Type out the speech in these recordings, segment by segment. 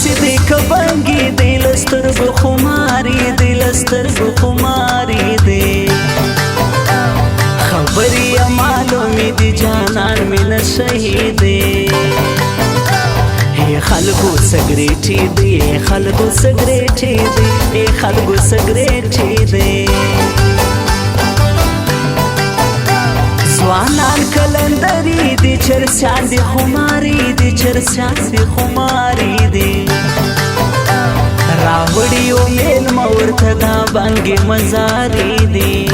پسی دی کبنگی دی لسترگو خماری دی لسترگو خماری دی خبری معلومی دی جانان من شهیدی ای خلقو سگریٹی دی ای خلقو سگریٹی دی ای خلقو سگریٹی دی زوانان کلندری دی چرسیان دی خماری دی چرسیان دی خماری دی راوڑی و میل مورتدا بانگی مزاری دی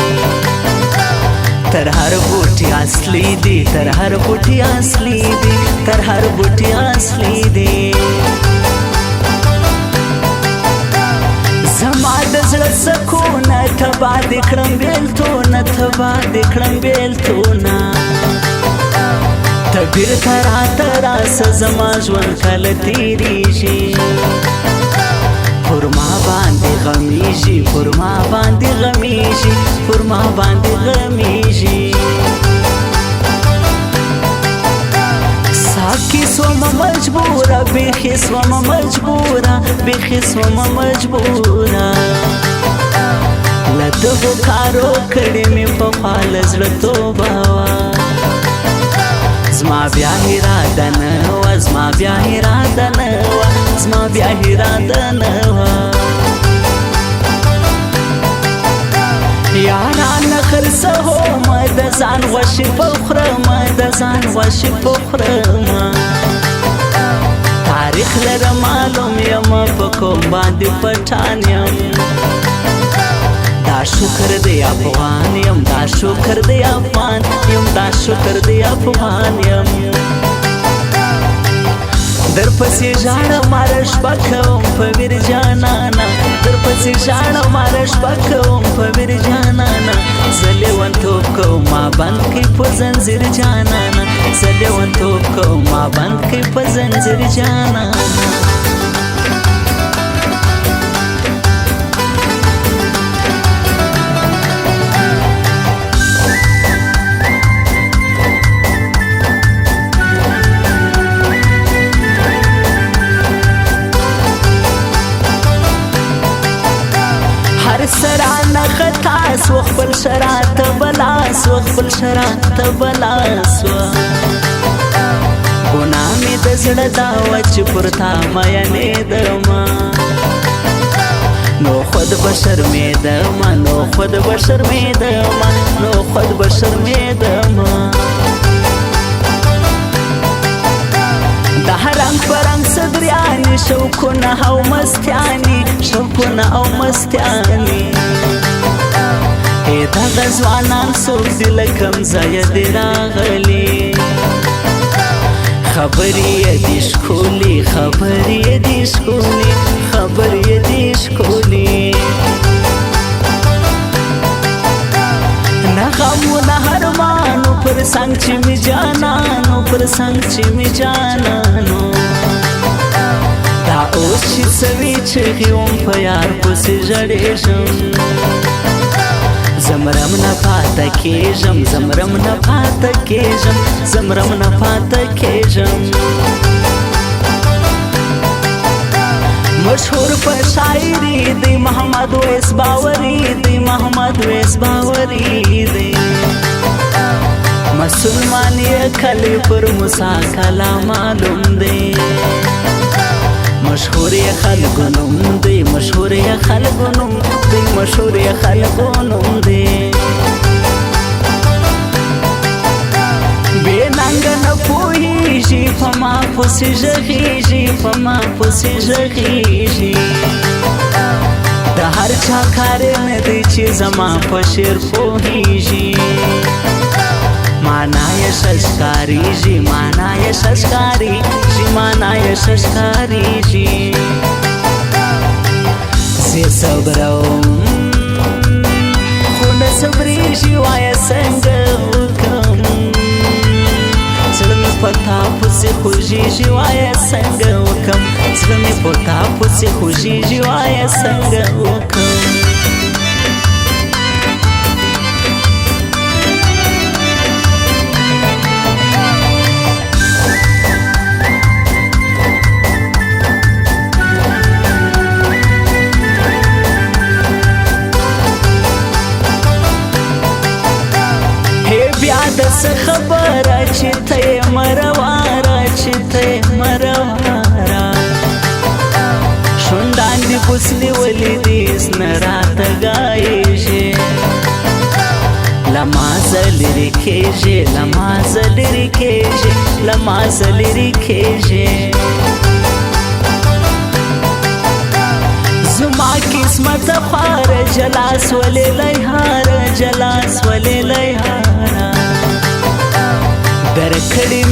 تر هر بوٹی اصلی دی تر هر بوٹی اصلی دی تر هر بوٹی اصلی دی زما د زړه سکونه تبا د کړم بیلتونه تبا د کړم بیلتونه ته بیرته راته راسه زما ژوند کله تېرېږي پر ما باندې غمیږي پر ما باندې غمیږي پر ما باندې غمیږي ساکی سوم مجبوره بیخي سوم مجبوره بیخي سوم مجبوره له دغو کارو کړې مې پخوا له زړه توبه وه زما بیا اراده نه وه زما بیا اراده نه وه زما بیا اراده نه وه یارانه خرڅومه د ځان غوښې پخورمه د ځان غوښې پخورمه تاریخ لره معلوم یمه په کوم باندې پټان یم دا شکر دی افغان یم دا شکر دی افغان یم دا شکر دی افغان یم در پسې ژاړم هره شپه کوم په ویر جانانه در پسې ژاړم هره شپه کوم په ویر جانانه زه لیونتوب کوم ما بند کړي په زنځیر جانانه زه لیونتوب کوم ما بند کړي په زنځیر جانانه سرانه خطا سو خپل شرات بلا سو خپل شرات بلا سو ګناه مې د زړه دا وه چې پر تا مینېدمه نو خود به شرمېدمه نو خود به شرمېدمه نو خود به شرمېدمه د رنګ په رنګ صدریانې شوقونه او مستیانې شوقونه او مستیانې ای دغه ځوانان څوک دي له کوم ځایه دې راغلي خبرې یې دي ښکلي خبرې یې دي ښکلي خبرې یې دي ښکلي نه غمونه هرمانو پر څنګ چې مې جانانو پر څنګ چې مې جانانو دا اوس چې څه وي چغې وم په یار پسې ژړېږم زمرم نه پاته کېږم زمرم نه پاته کېږم زمرم نه پاته کېږم مشهور په شاعري دی محمد ویس باوري دی محمد ویس باوري دی مسلمان یې کلی پر موسی کلام معلوم دی مشهور یې خلکو نوم دی مشهور یې خلکو نوم دی مشهور یې خلکو نوم دی بې ننګه نه پوهېږي په ما پسې ږغېږي په ما پسې ږغېږي د هر چا کار نه دی چې زما په شعر پوهېږي معنا یې ښه معنا یې ښه معنا یې ښه زه صبروم خو نه صبرېږي وایه څنګه وکړم زړه مې په تا پسې خوږېږي وایه څنګه وکړم زړه مې په تا پسې خوږېږي وایه څنګه وکړم څه خبره چې ته یې مرواره چې ته یې مرواره شونډان دې بوسلې ولیدې نه راته ګایېږي له ما زه لرې کېږي له ما زه لرې کېږي له ما زه لرې کېږي زما قسمت خواره جلا سولې لیهاره جلا سولې لیهاره درکړې مې